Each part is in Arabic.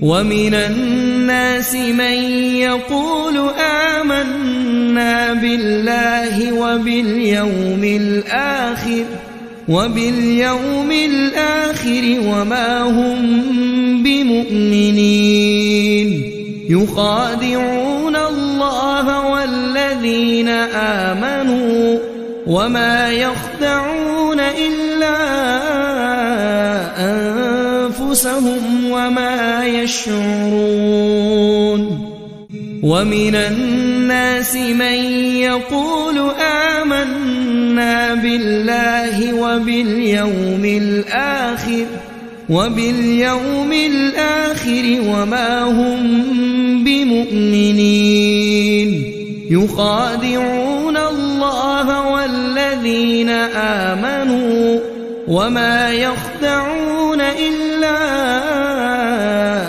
ومن الناس من يقول آمنا بالله وباليوم الآخر وما هم بمؤمنين يخادعون الله والذين آمنوا وما يخدعون إلا أنفسهم وما يشعرون ومن الناس من يقول آمنا بالله وباليوم الآخر وما هم بمؤمنين يخادعون الله والذين آمنوا وما يخدعون إلا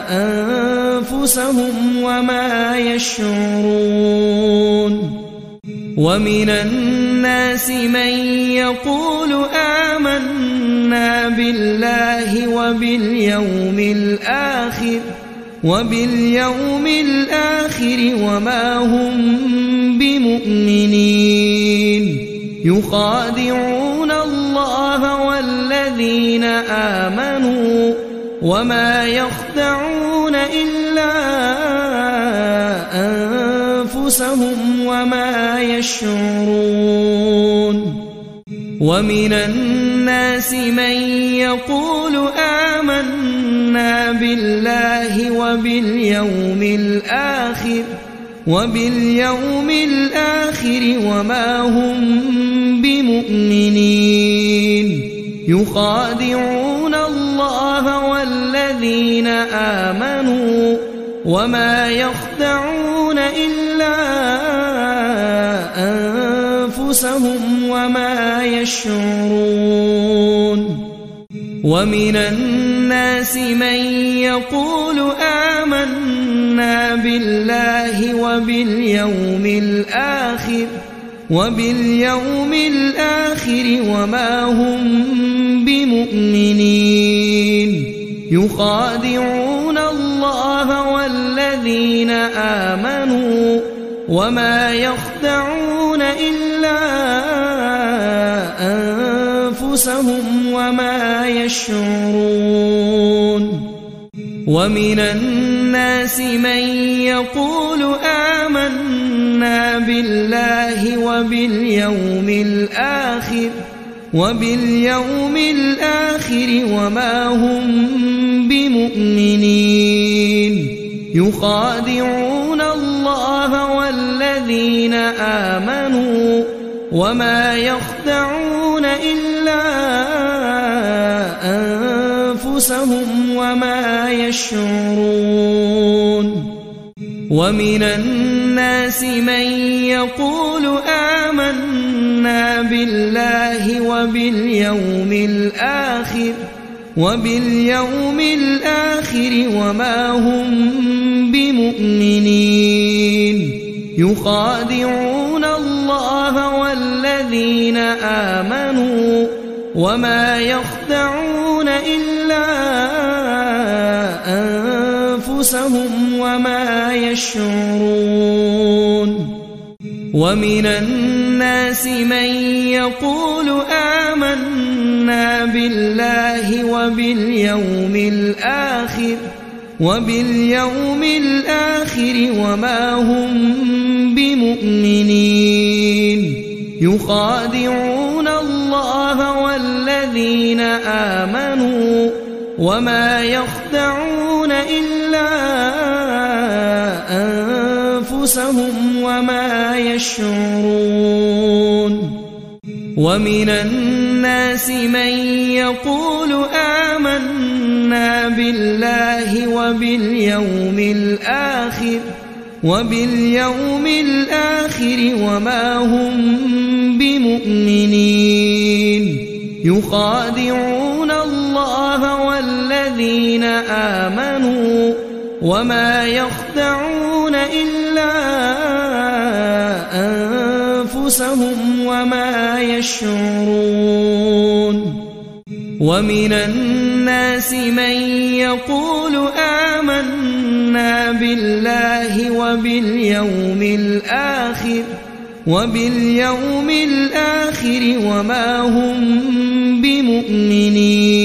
أنفسهم وما يشعرون ومن الناس من يقول آمنا بالله وباليوم الآخر وما هم بمؤمنين يخادعون الله والذين آمنوا وما يخدعون إلا أنفسهم وما يشعرون ومن الناس من يقول آمنا بالله وباليوم الآخر وما هم بمؤمنين يخادعون الله والذين آمنوا وما يخدعون إلا أنفسهم وما يشعرون ومن الناس من يقول آمنا بالله وباليوم الآخر وما هم بمؤمنين يخادعون الله والذين آمنوا وما يخدعون إلا أنفسهم وما يشعرون ومن الناس من يقول آمنا بالله وباليوم الآخر وما هم بمؤمنين يخادعون الله والذين آمنوا وما يخدعون إلا أنفسهم وما يشعرون ومن الناس من يقول آمنا بالله وباليوم الآخر وما هم بمؤمنين يخادعون الله والذين آمنوا وما يخدعون إلا أنفسهم وما يشعرون ومن الناس من يقول آمنا بالله وباليوم الآخر وما هم بمؤمنين يخادعون الله والذين آمنوا وما يخدعون إلا أنفسهم وما يشعرون ومن الناس من يقول آمنا بالله وباليوم الآخر وما هم بمؤمنين يخادعون الله والذين آمنوا وما يخدعون إلا أنفسهم وما يشعرون ومن الناس من يقول آمنا بالله وباليوم الآخر وما هم بمؤمنين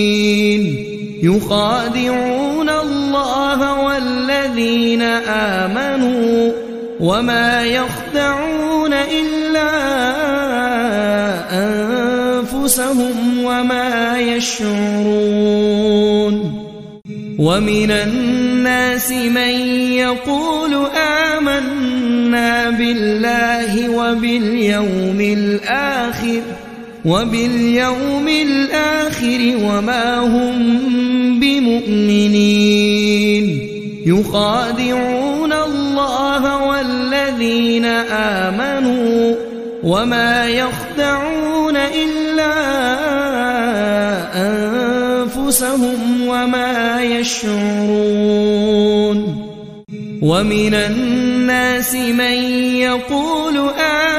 يخادعون الله والذين آمنوا وما يخدعون إلا أنفسهم وما يشعرون ومن الناس من يقول آمنا بالله وباليوم الآخر وما هم بمؤمنين يخادعون الله والذين آمنوا وما يخدعون إلا أنفسهم وما يشعرون ومن الناس من يقول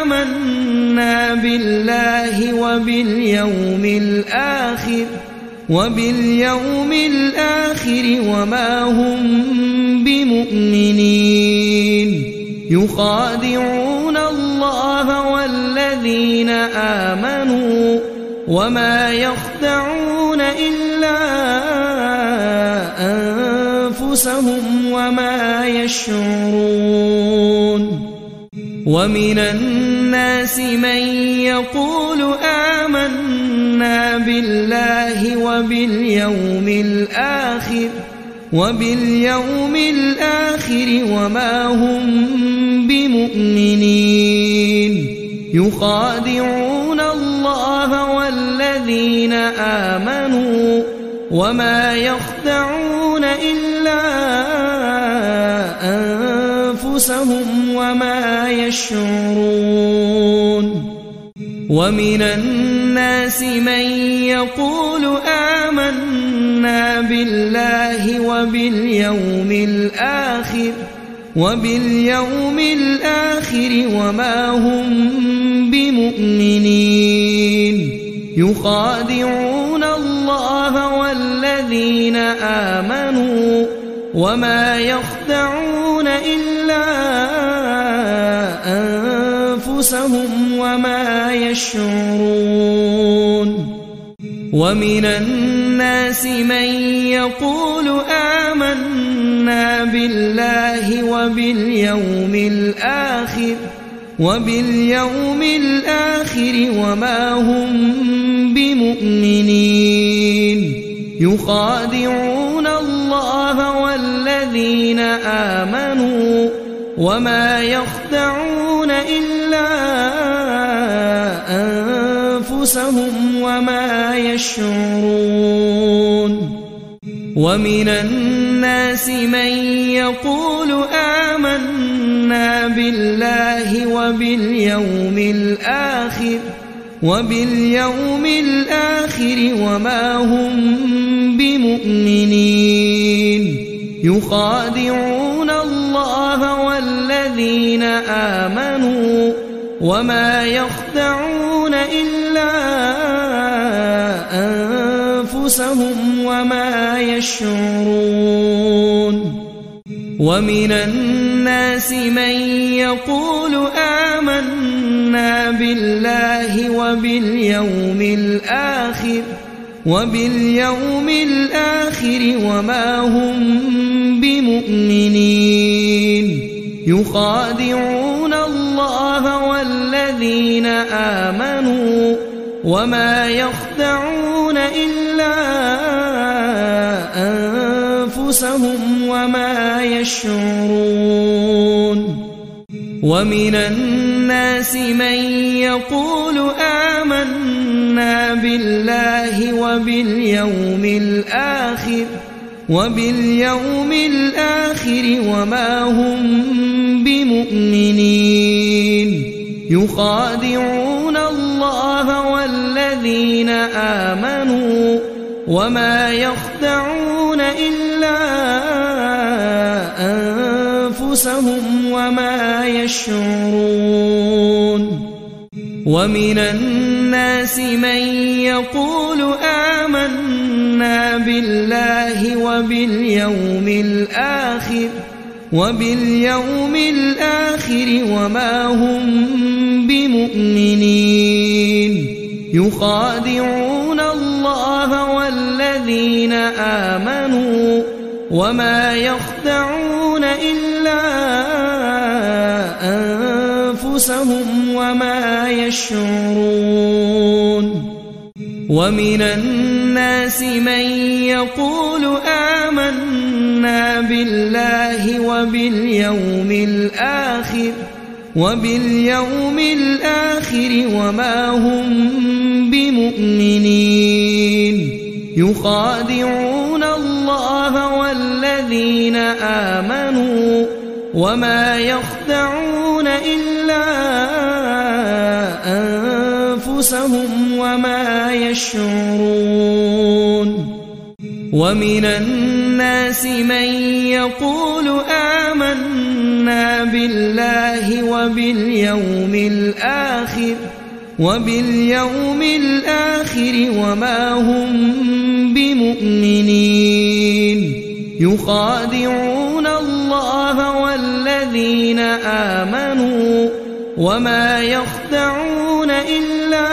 آمنا بالله وباليوم الآخر وما هم بمؤمنين يخادعون الله والذين آمنوا وما يخدعون إلا أنفسهم وما يشعرون ومن الناس من يقول آمنا بالله وباليوم الآخر وما هم بمؤمنين يخادعون الله والذين آمنوا وما يخدعون إلا أنفسهم وما يشعرون ومن الناس من يقول آمنا بالله وباليوم الآخر وما هم بمؤمنين يخادعون الله والذين آمنوا وما يخدعون إلا أنفسهم وما يشعرون ومن الناس من يقول آمنا بالله وباليوم الآخر وما هم بمؤمنين يخادعون الله والذين آمنوا وما يخدعون إلا أنفسهم وما يشعرون ومن الناس من يقول آمنا بالله وباليوم الآخر وما هم بمؤمنين يخادعون الله والذين آمنوا وما يخدعون إلا أنفسهم وما يشعرون ومن الناس من يقول آمنا بالله وباليوم الآخر وما هم بمؤمنين يخادعون الله والذين آمنوا وما يخدعون إلا أنفسهم وما يشعرون ومن الناس من يقول آمنا بالله وباليوم الآخر وما هم بمؤمنين يخادعون الله والذين آمنوا وما يخدعون إلا أنفسهم وما يشعرون ومن الناس من يقول آمنا بالله وباليوم الآخر وما هم بمؤمنين يخادعون الله والذين آمنوا وما يخدعون إلا أنفسهم وما يشعرون ومن الناس من يقول آمنا بالله وباليوم الآخر وما هم بمؤمنين يخادعون الله والذين آمنوا وما يخدعون إلا أنفسهم وما يشعرون ومن الناس من يقول آمنا بالله وباليوم الآخر وما هم بمؤمنين يخادعون الله والذين آمنوا وما يخدعون إلا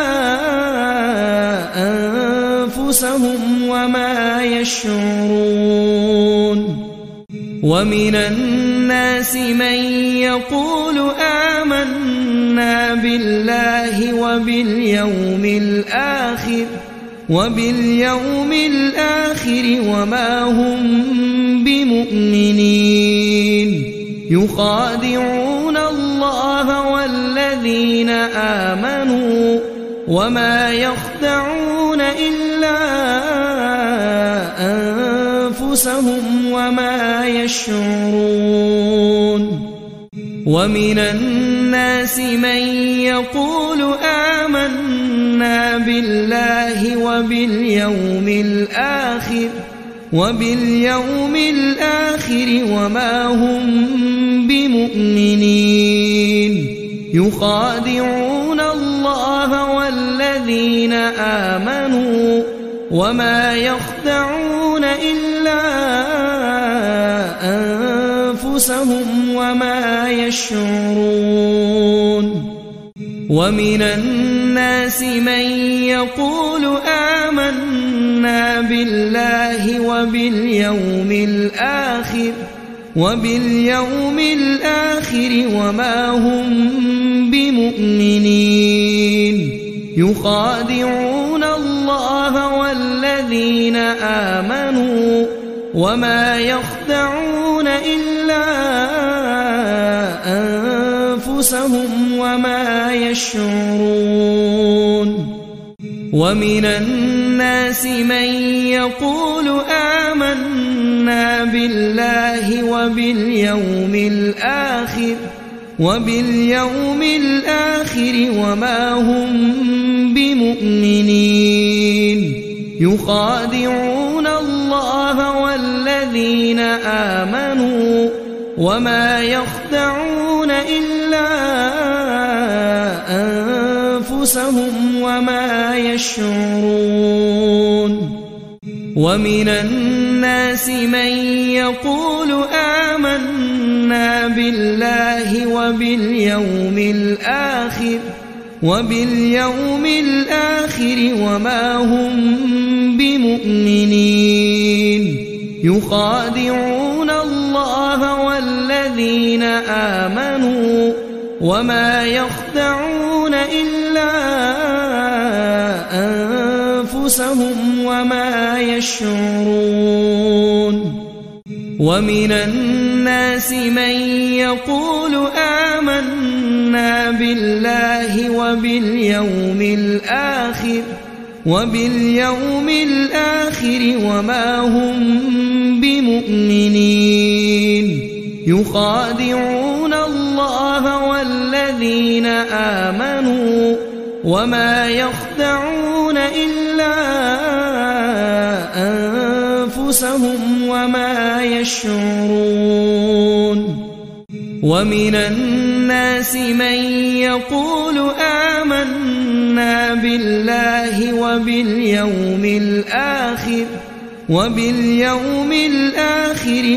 أنفسهم وما يشعرون ومن الناس من يقول آمنا بالله وباليوم الآخر وما هم بمؤمنين يخادعون الله والذين آمنوا وما يخدعون إلا أنفسهم وما يشعرون ومن الناس من يقول آمنا بالله وباليوم الآخر وما هم بمؤمنين يخادعون الله والذين آمنوا وما يخدعون إلا أنفسهم وما يشعرون ومن الناس من يقول آمنا بالله وباليوم الآخر وما هم بمؤمنين يخادعون الله والذين آمنوا وما يخدعون إلا أنفسهم وما يشعرون ومن الناس من يقول آمنا بالله وباليوم الآخر وما هم بمؤمنين يخادعون الله والذين آمنوا وما يخدعون إلا أنفسهم وما يشعرون ومن الناس من يقول آمنا بالله وباليوم الآخر وما هم بمؤمنين يخادعون الله والذين آمنوا وما يخدعون إلا أنفسهم وما يشعرون ومن الناس من يقول آمنا بالله وباليوم الآخر وما هم بمؤمنين يخادعون الله والذين آمنوا وما يخدعون إلا أنفسهم وما يشعرون ومن الناس من يقول آمنا بالله وباليوم الآخر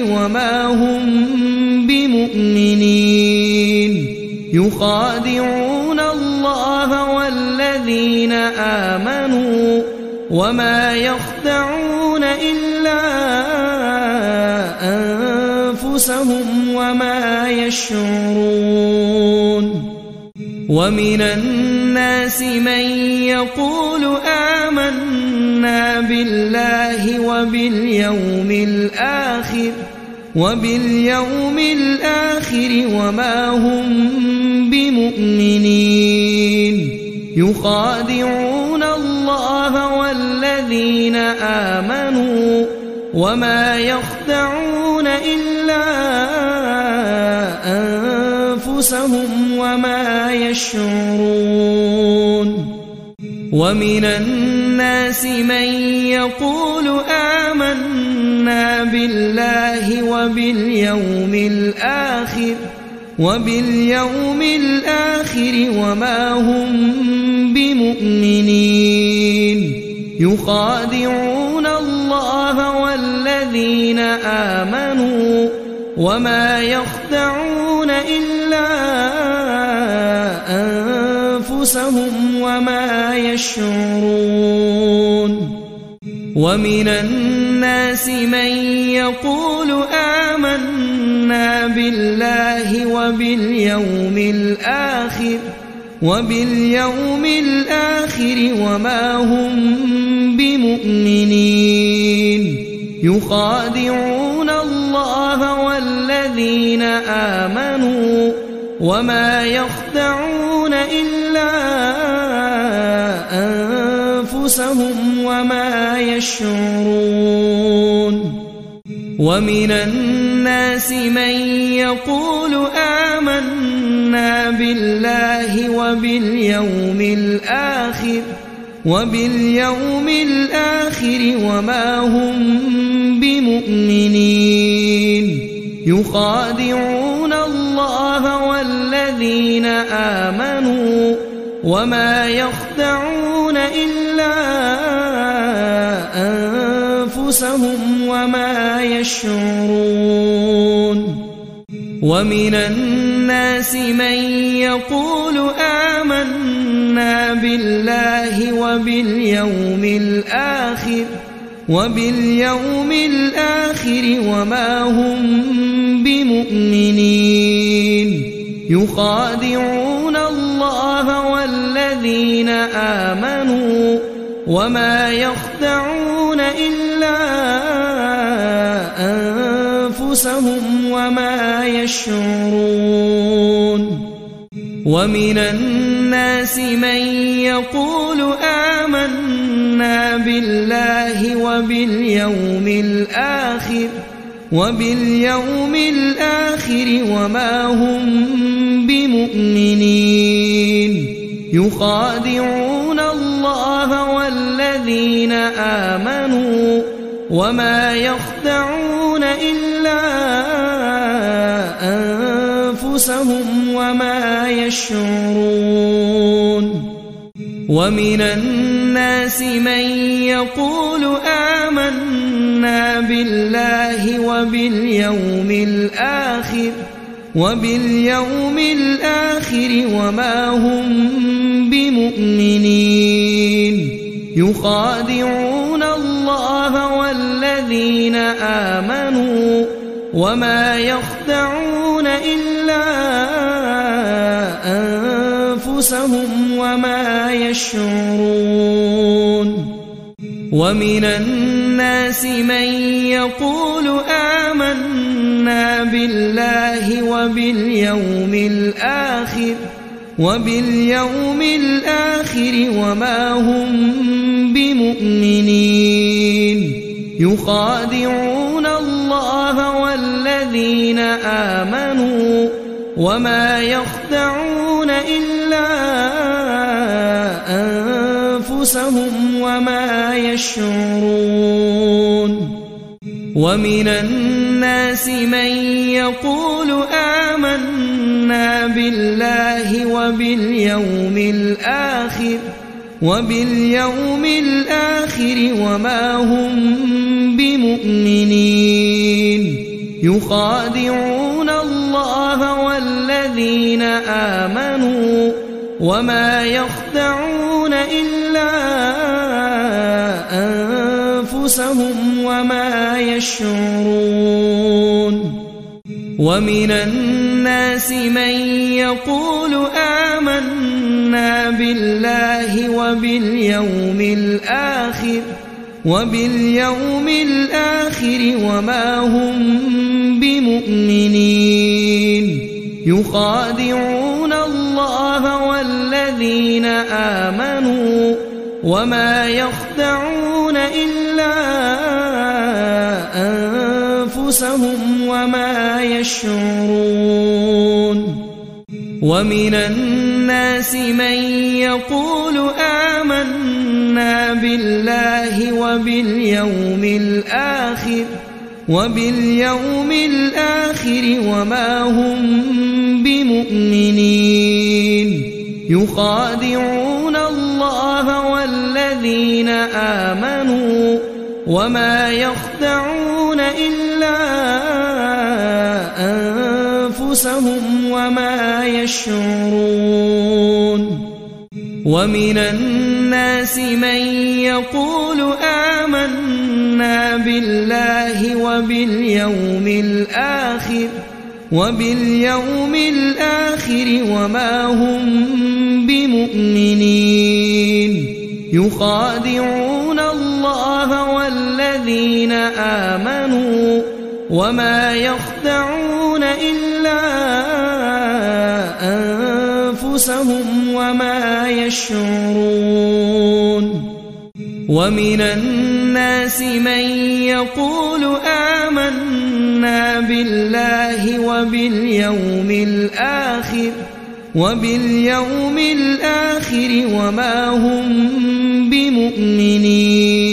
وما هم بمؤمنين يخادعون الله والذين آمنوا وما يخدعون إلا أنفسهم وما يشعرون ومن الناس من يقول آمنا بالله وباليوم الآخر وما هم بمؤمنين يخادعون الله والذين آمنوا وما يخدعون إلا أنفسهم وما يشعرون ومن الناس من يقول آمنا بالله وباليوم الآخر وما هم بمؤمنين يخادعون الله والذين آمنوا وما يخدعون إلا أنفسهم وما يشعرون ومن الناس من يقول آمنا بالله وباليوم الآخر وما هم بمؤمنين يخادعون الله والذين آمنوا وما يخدعون إلا أنفسهم وما يشعرون ومن الناس من يقول آمنا بالله وباليوم الآخر وما هم بمؤمنين يخادعون الله والذين آمنوا وما يخدعون إلا أنفسهم وما يشعرون ومن الناس من يقول آمنا بالله وباليوم الآخر وما هم بمؤمنين يخادعون الله والذين آمنوا وما يخدعون إلا أنفسهم وما يشعرون ومن الناس من يقول آمنا بالله وباليوم الآخر وما هم بمؤمنين يخادعون الله والذين آمنوا وما يخدعون إلا أنفسهم وما يشعرون ومن الناس من يقول آمنا بالله وباليوم الآخر وما هم بمؤمنين يخادعون الله والذين آمنوا وما يخدعون إلا أنفسهم وما يشعرون ومن الناس من يقول آمنا بالله وباليوم الآخر وما هم بمؤمنين يخادعون الله والذين آمنوا وما يخدعون إلا أنفسهم وما يشعرون ومن الناس من يقول آمنا بالله وباليوم الآخر وما هم بمؤمنين يخادعون الله والذين آمنوا وما يخدعون إلا أنفسهم وما يشعرون ومن الناس من يقول آمنا بالله وباليوم الآخر وما هم بمؤمنين يخادعون الله والذين آمنوا وما يخدعون إلا أنفسهم وما يشعرون ومن الناس من يقول آمنا بالله وباليوم الآخر وما هم بمؤمنين يخادعون الله والذين آمنوا وما يخدعون إلا أنفسهم وما يشعرون ومن الناس من يقول آمنا بالله وباليوم الآخر وما هم بمؤمنين يخادعون الله والذين آمنوا وما يخدعون إلا أنفسهم وما يشعرون ومن الناس من يقول آمنا بالله وباليوم الآخر وما هم بمؤمنين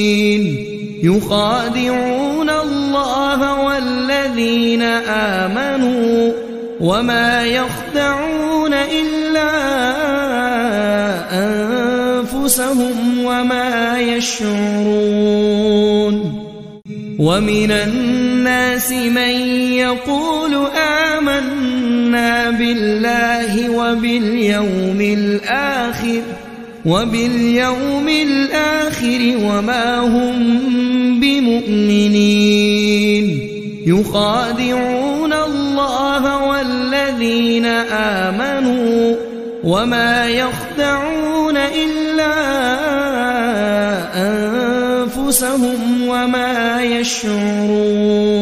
يخادعون الله والذين آمنوا وما يخدعون إلا أنفسهم وما يشعرون ومن الناس من يقول آمنا بالله وباليوم الآخر وما هم بمؤمنين يخادعون الله والذين آمنوا وما يخدعون إلا أنفسهم وما يشعرون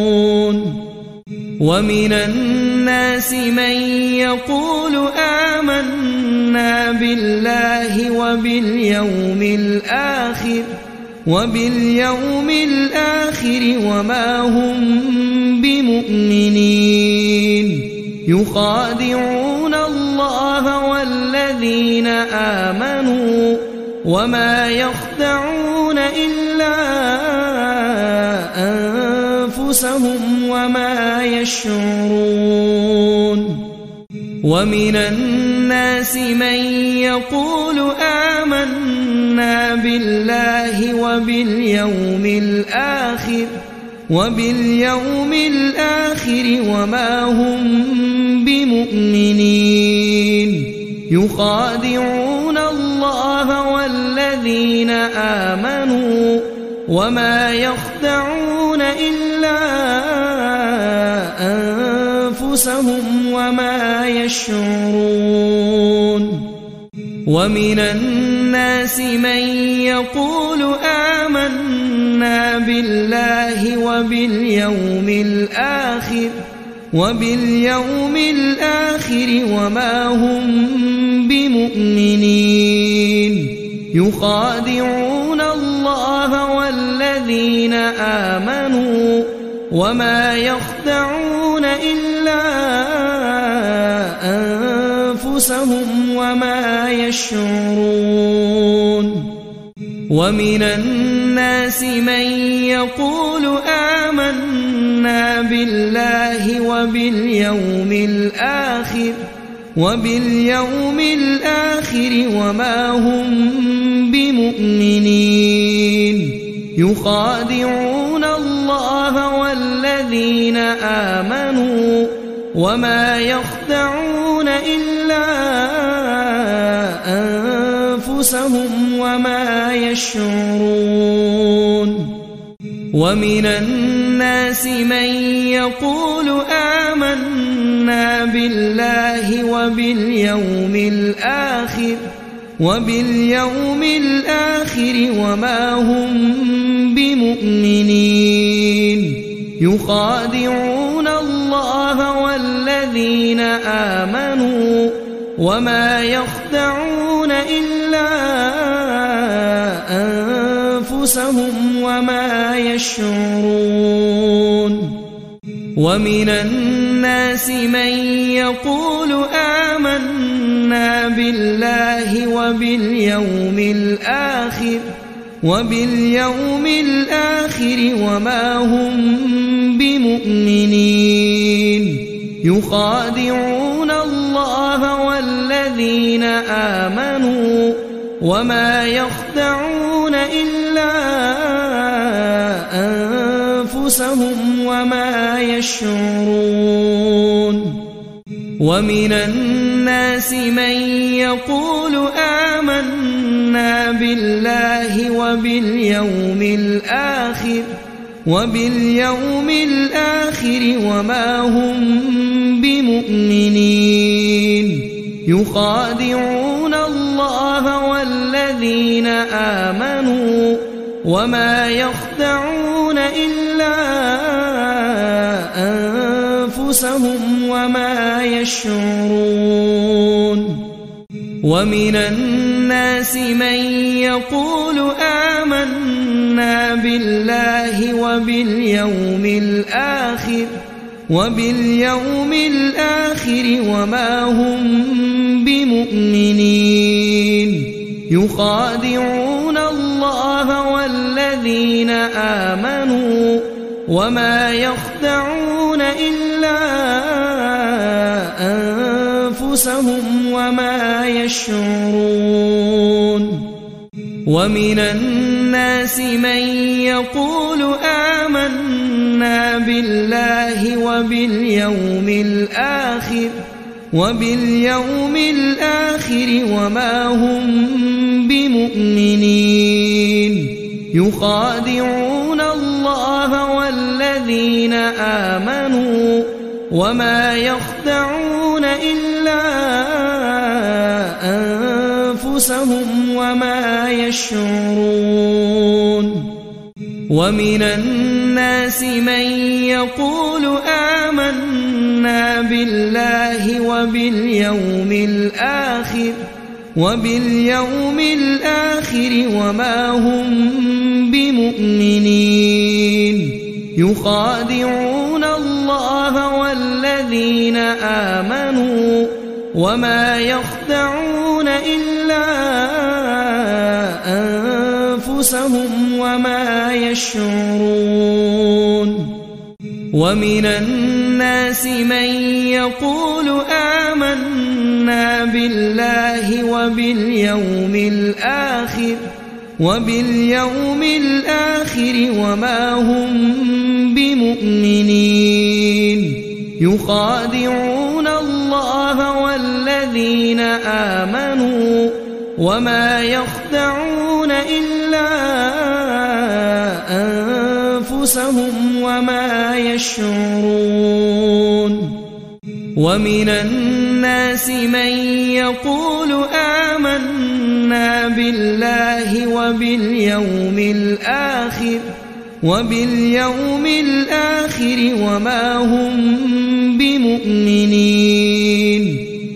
ومن الناس من يقول آمنا بالله وباليوم الآخر وما هم بمؤمنين يخادعون الله والذين آمنوا وما يخدعون إلا أنفسهم وما يشعرون ومن الناس من يقول آمنا بالله وباليوم الآخر وما هم بمؤمنين يخادعون الله والذين آمنوا وما يخدعون إلا أنفسهم وما يشعرون ومن الناس من يقول آمنا بالله وباليوم الآخر وما هم بمؤمنين يخادعون الله والذين آمنوا وما يخدعون إلا أنفسهم وما يشعرون ومن الناس من يقول آمنا بالله وباليوم الآخر وما هم بمؤمنين يخادعون الله الله والذين آمنوا وما يخدعون إلا أنفسهم وما يشعرون ومن الناس من يقول آمنا بالله وباليوم الآخر وما هم بمؤمنين يخادعون الله والذين آمنوا وما يخدعون إلا أنفسهم وما يشعرون ومن الناس من يقول آمنا بالله وباليوم الآخر وما هم بمؤمنين يخادعون الله والذين آمنوا وما يخدعون إلا أنفسهم وما يشعرون ومن الناس من يقول آمنا بالله وباليوم الآخر وما هم بمؤمنين يخادعون الله والذين آمنوا وما يخدعون إلا أنفسهم وما يشعرون ومن الناس من يقول آمنا بالله وباليوم الآخر وما هم بمؤمنين يخادعون الله والذين آمنوا وما يخدعون إلا أنفسهم وما يشعرون ومن الناس من يقول آمنا بالله وباليوم الآخر وما هم بمؤمنين يخادعون الله والذين آمنوا وما يخدعون إلا أنفسهم وما يشعرون ومن الناس من يقول آمنا بالله وباليوم الآخر وما هم بمؤمنين يخادعون الله والذين آمنوا وما يخدعون إلا أنفسهم وما يشعرون ومن الناس من يقول آمنا بالله وباليوم الآخر وما هم بمؤمنين يخادعون الله والذين آمنوا وما يخدعون إلا أنفسهم وما يشعرون ومن الناس من يقول آمنا بالله وباليوم الآخر وما هم بمؤمنين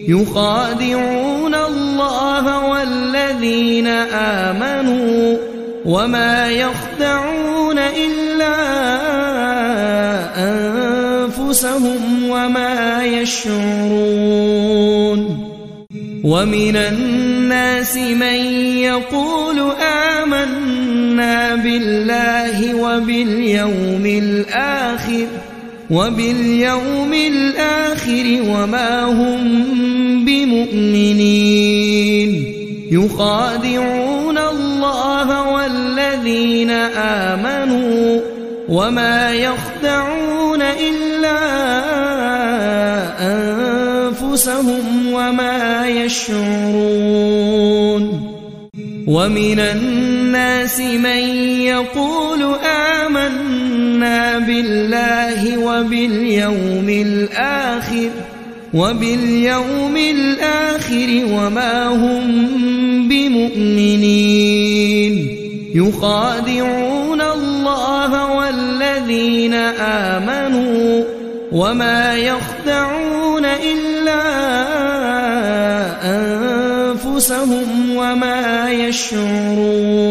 يخادعون الله والذين آمنوا وما يخدعون إلا أنفسهم وما يشعرون ومن الناس من يقول آمنا بالله وباليوم الآخر وما هم بمؤمنين يخادعون الله والذين آمنوا وما يخدعون إلا أنفسهم وما يشعرون ومن الناس من يقول آمنا بالله وباليوم الآخر وما هم بمؤمنين يخادعون الله والذين آمنوا وما يخدعون إلا أنفسهم وما يشعرون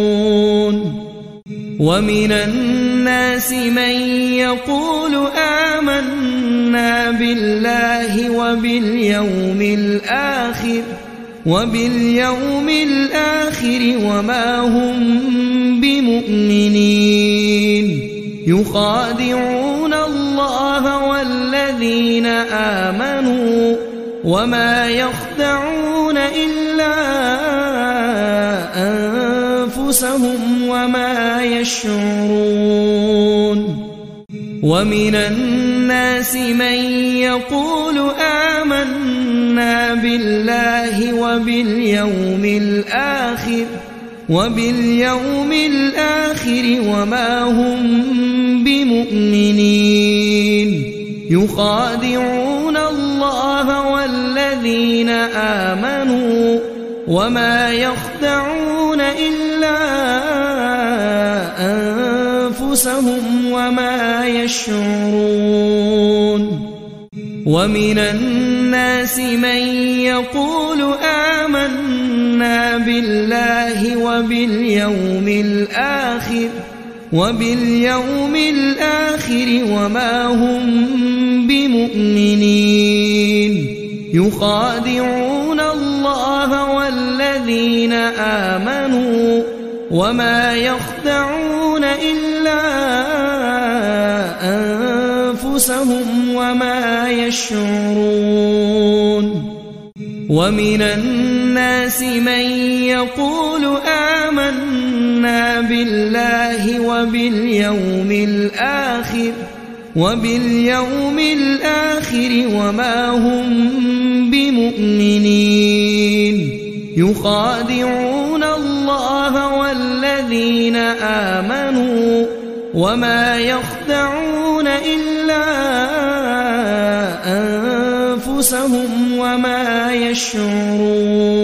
ومن الناس من يقول آمنا بالله وباليوم الآخر وما هم بمؤمنين يخادعون الله والذين آمنوا وما يخدعون إلا أنفسهم وما يشعرون ومن الناس من يقول آمنا بالله وباليوم الآخر وما هم بمؤمنين يخادعون الله والذين آمنوا وما يخدعون إلا أنفسهم وما يشعرون ومن الناس من يقول آمنا بالله وباليوم الآخر وما هم بمؤمنين يخادعون الله والذين آمنوا وما يخدعون إلا أنفسهم وما يشعرون ومن الناس من يقول آمنا بالله وباليوم الآخر وما هم بمؤمنين يخادعون الله والذين آمنوا وما يخدعون إلا أنفسهم وما يشعرون